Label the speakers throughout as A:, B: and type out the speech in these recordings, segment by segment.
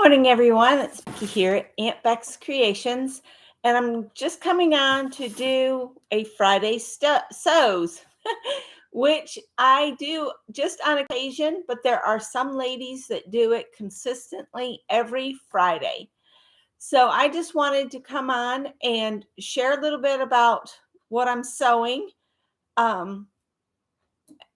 A: morning, everyone. It's Becky here at Aunt Beck's Creations, and I'm just coming on to do a Friday sews, which I do just on occasion, but there are some ladies that do it consistently every Friday. So I just wanted to come on and share a little bit about what I'm sewing.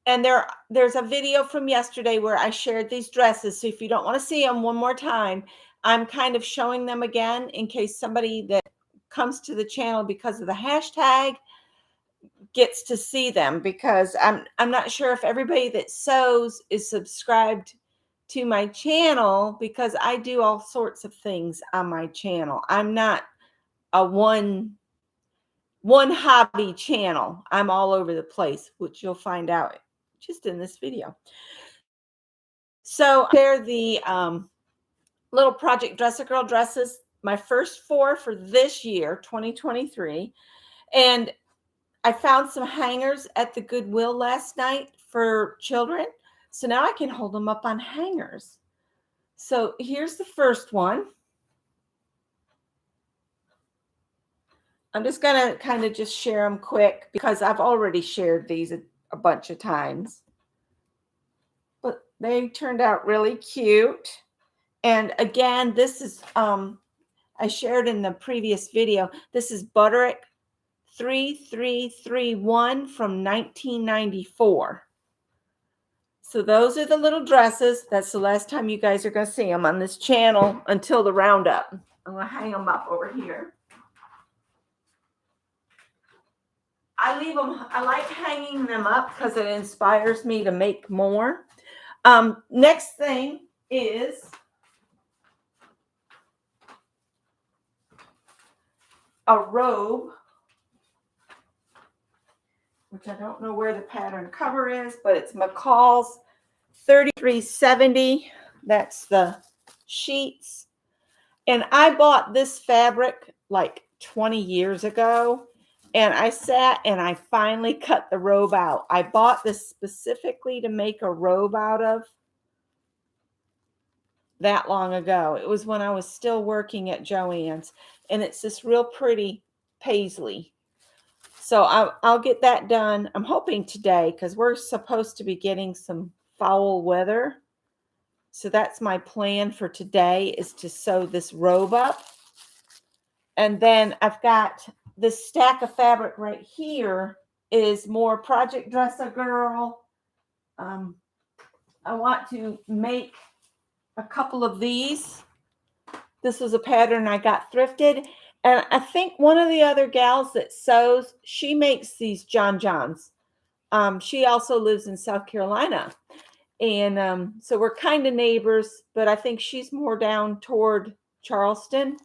A: And there's a video from yesterday where I shared these dresses. So if you don't want to see them one more time, I'm kind of showing them again in case somebody that comes to the channel because of the hashtag gets to see them, because I'm not sure if everybody that sews is subscribed to my channel, because I do all sorts of things on my channel. I'm not a one hobby channel. I'm all over the place, which you'll find out just in this video. So I share the little Project Dress a Girl dresses, my first 4 for this year, 2023. And I found some hangers at the Goodwill last night for children. So now I can hold them up on hangers. So here's the first one. I'm just going to kind of just share them quick because I've already shared these a bunch of times. But they turned out really cute. And again, this is, I shared in the previous video, this is Butterick 3331 from 1994. So those are the little dresses. That's the last time you guys are going to see them on this channel until the roundup. I'm going to hang them up over here. I like hanging them up because it inspires me to make more. Next thing is a robe, which I don't know where the pattern cover is, but it's McCall's 3370. That's the sheets. And I bought this fabric like 20 years ago, and I sat and I finally cut the robe out. I bought this specifically to make a robe out of that long ago. It was when I was still working at Joann's, and it's this real pretty paisley. So I'll get that done. I'm hoping today, because we're supposed to be getting some foul weather. So that's my plan for today, is to sew this robe up. And then I've got this stack of fabric right here is more Project Dress a Girl. I want to make a couple of these. This was a pattern I got thrifted. And I think one of the other gals that sews, she makes these John Johns. She also lives in South Carolina. And so we're kind of neighbors, but I think she's more down toward Charleston.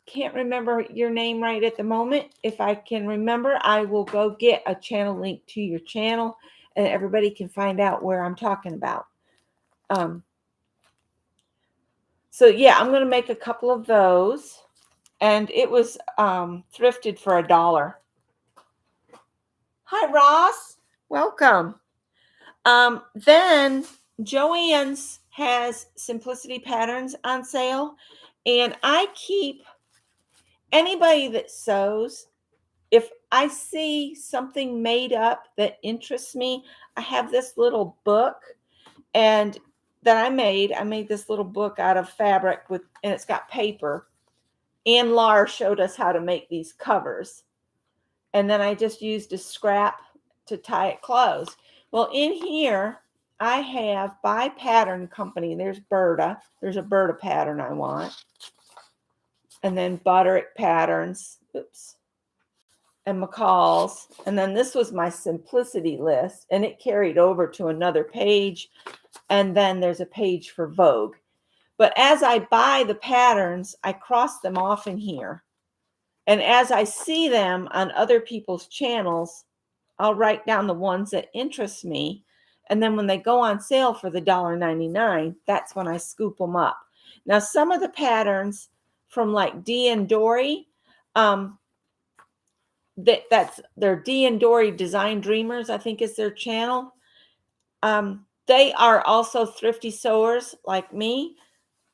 A: Can't remember your name right at the moment. If I can remember, I will go get a channel link to your channel, and everybody can find out where I'm talking about. So yeah, I'm going to make a couple of those. And it was thrifted for $1. Hi, Ross. Welcome. Then Joann's has Simplicity Patterns on sale. And I keep anybody that sews, if I see something made up that interests me, I have this little book and that I made this little book out of fabric and it's got paper. And Lar showed us how to make these covers. And then I just used a scrap to tie it closed. Well, in here, I have by Pattern Company. There's Berta. There's a Berta pattern I want. And then Butterick patterns. Oops. And McCall's. And then this was my Simplicity list. And it carried over to another page. And then there's a page for Vogue. But as I buy the patterns, I cross them off in here. And as I see them on other people's channels, I'll write down the ones that interest me. And then when they go on sale for the $1.99, that's when I scoop them up. Now, some of the patterns from like Dee and Dory, that's their Dee and Dory Design Dreamers, I think is their channel. They are also thrifty sewers like me.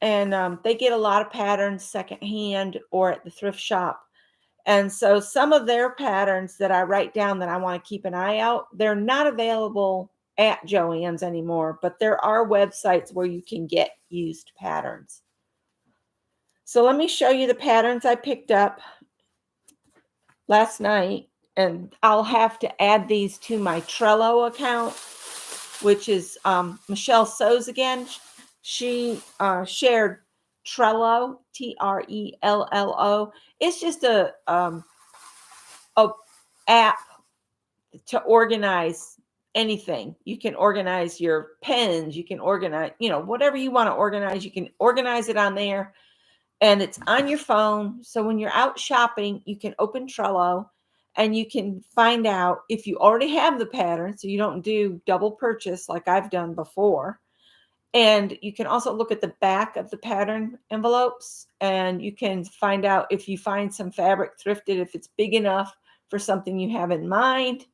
A: and they get a lot of patterns secondhand or at the thrift shop. And so some of their patterns that I write down that I want to keep an eye out, they're not available at Joann's anymore, but there are websites where you can get used patterns. So let me show you the patterns I picked up last night, and I'll have to add these to my Trello account, which is Michelle Sews again. She shared Trello, Trello. It's just a app to organize anything. You can organize your pens, you can organize, whatever you want to organize, you can organize it on there, and it's on your phone. So when you're out shopping, you can open Trello and you can find out if you already have the pattern, so you don't do double purchase like I've done before. And you can also look at the back of the pattern envelopes, and you can find out if you find some fabric thrifted, if it's big enough for something you have in mind,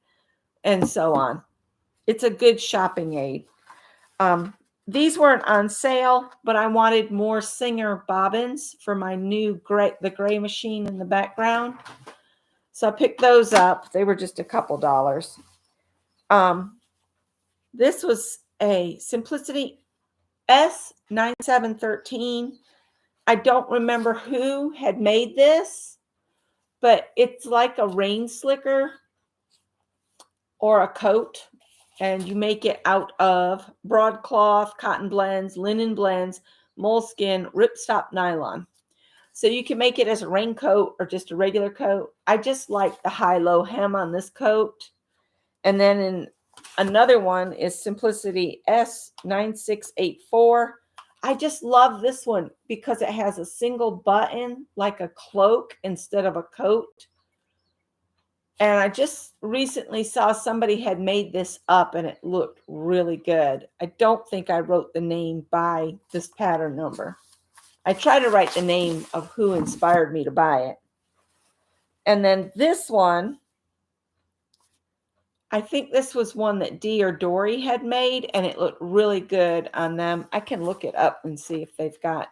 A: and so on. It's a good shopping aid. These weren't on sale, but I wanted more Singer bobbins for my new the gray machine in the background. So I picked those up. They were just a couple dollars. This was a Simplicity S9713. I don't remember who had made this, but it's like a rain slicker or a coat, and you make it out of broadcloth, cotton blends, linen blends, moleskin, ripstop nylon. So you can make it as a raincoat or just a regular coat. I just like the high-low hem on this coat. And then in another one is Simplicity S9684. I just love this one because it has a single button like a cloak instead of a coat. And I just recently saw somebody had made this up and it looked really good. I don't think I wrote the name by this pattern number. I try to write the name of who inspired me to buy it. And then this one, I think this was one that Dee or Dory had made, and it looked really good on them. I can look it up and see if they've got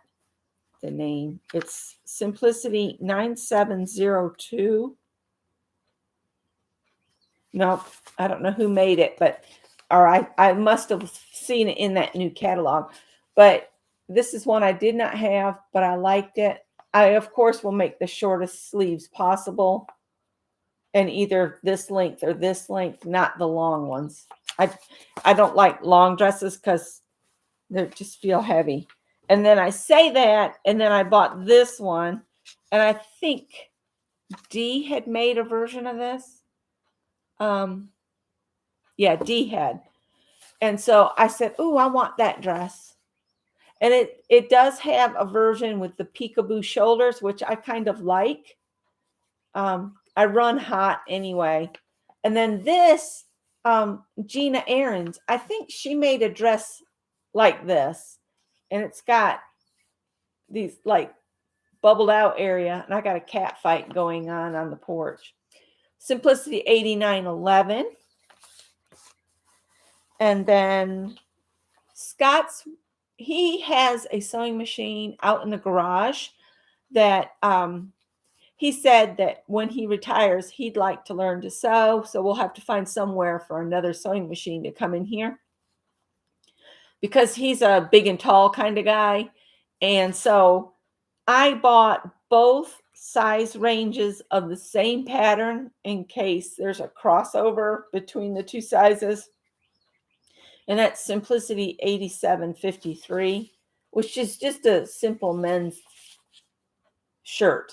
A: the name. It's Simplicity 9702. No, I don't know who made it, but I must have seen it in that new catalog. But this is one I did not have, but I liked it. I, of course, will make the shortest sleeves possible, and either this length or this length, not the long ones. I don't like long dresses because they just feel heavy. And then I say that, and then I bought this one, and I think Dee had made a version of this. Yeah, Dee had. And so I said, "Ooh, I want that dress." And it does have a version with the peekaboo shoulders, which I kind of like. I run hot anyway. And then this, Gina Ahrens, I think she made a dress like this. And it's got these like bubbled out area. And I got a cat fight going on the porch. Simplicity 8911. And then Scott's, he has a sewing machine out in the garage that he said that when he retires, he'd like to learn to sew. So we'll have to find somewhere for another sewing machine to come in here because he's a big and tall kind of guy. And so I bought both size ranges of the same pattern in case there's a crossover between the two sizes. And that's Simplicity 8753, which is just a simple men's shirt.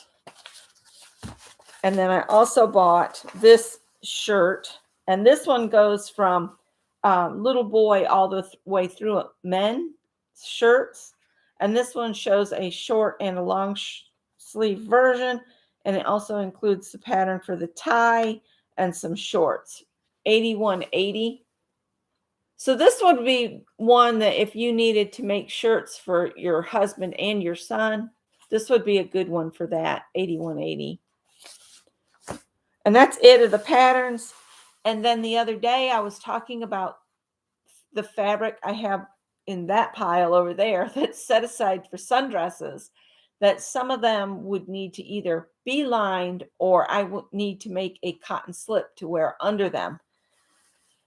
A: And then I also bought this shirt, and this one goes from little boy all the way through men shirts. And this one shows a short and a long sleeve version, and it also includes the pattern for the tie and some shorts. 8180. So this would be one that if you needed to make shirts for your husband and your son, this would be a good one for that, 8180. And that's it of the patterns. And then the other day I was talking about the fabric I have in that pile over there that's set aside for sundresses, that some of them would need to either be lined or I would need to make a cotton slip to wear under them.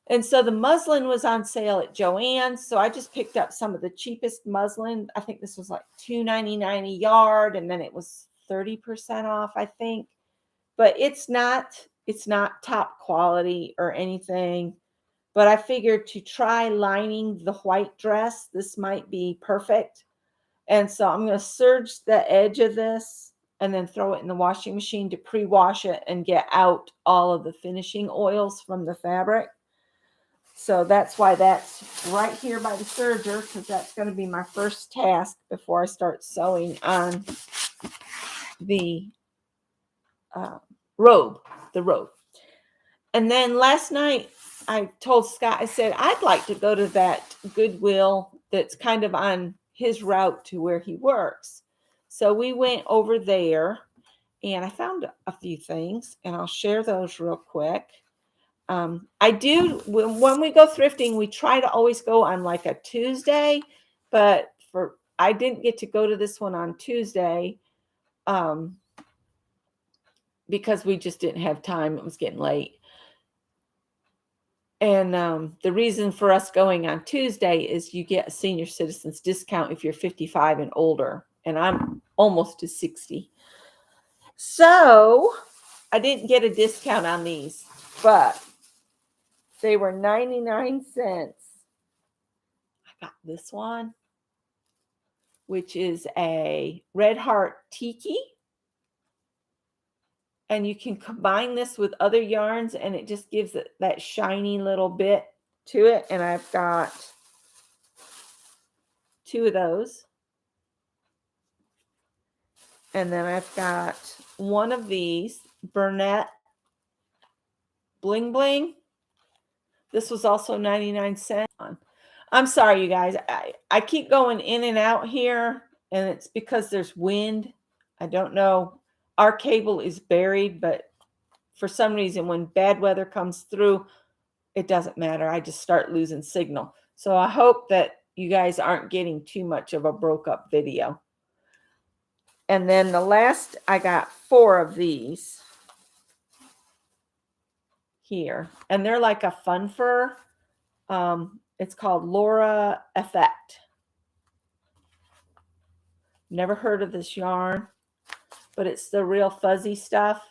A: And so the muslin was on sale at Joann's. So I just picked up some of the cheapest muslin. I think this was like $2.99 a yard, and then it was 30% off, I think. But it's not top quality or anything. But I figured to try lining the white dress, this might be perfect. And so I'm going to serge the edge of this and then throw it in the washing machine to pre-wash it and get out all of the finishing oils from the fabric. So that's why that's right here by the serger, because that's going to be my first task before I start sewing on the robe. And then last night I told Scott, I said, I'd like to go to that Goodwill that's kind of on his route to where he works. So we went over there and I found a few things, and I'll share those real quick. I do, when we go thrifting, we try to always go on like a Tuesday, but I didn't get to go to this one on Tuesday because we just didn't have time. It was getting late. And the reason for us going on Tuesday is you get a senior citizens discount if you're 55 and older, and I'm almost to 60. So I didn't get a discount on these, but they were 99 cents. I got this one, which is a Red Heart Tiki. And you can combine this with other yarns, and it just gives it that shiny little bit to it. And I've got 2 of those. And then I've got 1 of these, Burnett Bling Bling. This was also 99 cents. I'm sorry, you guys. I keep going in and out here, and it's because there's wind. I don't know. Our cable is buried, but for some reason, when bad weather comes through, it doesn't matter. I just start losing signal. So I hope that you guys aren't getting too much of a broke up video. And then the last, I got 4 of these here, and they're like a fun fur. It's called Laura Effect. Never heard of this yarn, but it's the real fuzzy stuff.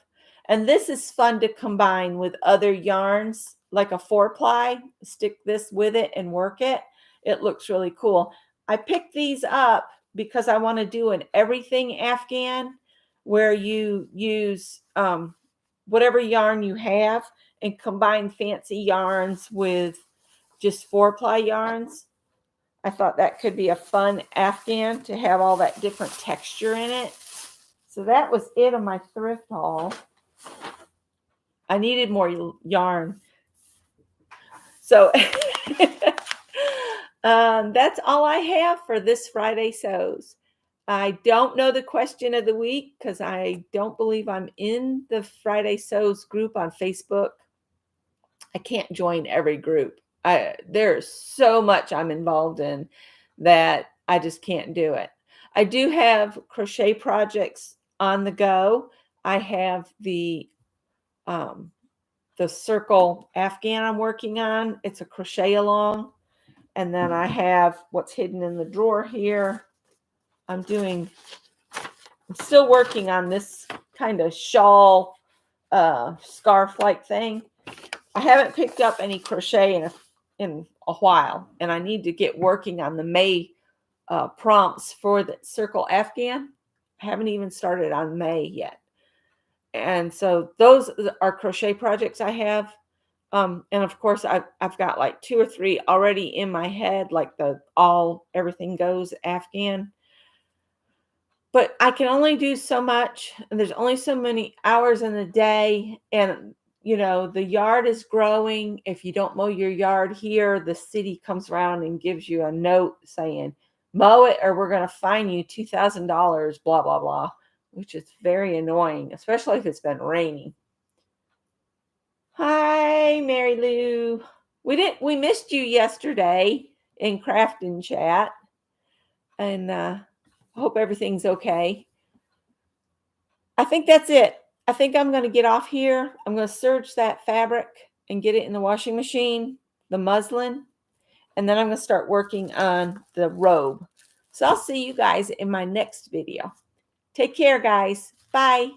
A: And this is fun to combine with other yarns, like a 4-ply. Stick this with it and work it. It looks really cool. I picked these up because I want to do an everything Afghan where you use whatever yarn you have and combine fancy yarns with just 4-ply yarns. I thought that could be a fun Afghan to have all that different texture in it. So that was it on my thrift haul. I needed more yarn. So that's all I have for this Friday Sews. I don't know the question of the week because I don't believe I'm in the Friday Sews group on Facebook. I can't join every group. There's so much I'm involved in that I just can't do it. I do have crochet projects on the go. I have the circle Afghan I'm working on. It's a crochet along. And then I have what's hidden in the drawer here. I'm still working on this kind of shawl scarf-like thing. I haven't picked up any crochet in a while, and I need to get working on the May prompts for the circle Afghan. I haven't even started on May yet. And so those are crochet projects I have. And of course, I've got like 2 or 3 already in my head, like everything goes Afghan. But I can only do so much, and there's only so many hours in the day. And, the yard is growing. If you don't mow your yard here, the city comes around and gives you a note saying, mow it or we're going to fine you $2,000, blah, blah, blah, which is very annoying, especially if it's been raining. Hi, Mary Lou. We missed you yesterday. in crafting chat. And hope everything's okay. I think that's it. I think I'm going to get off here. I'm going to serge that fabric and get it in the washing machine, the muslin, and then I'm going to start working on the robe. So I'll see you guys in my next video. Take care, guys. Bye.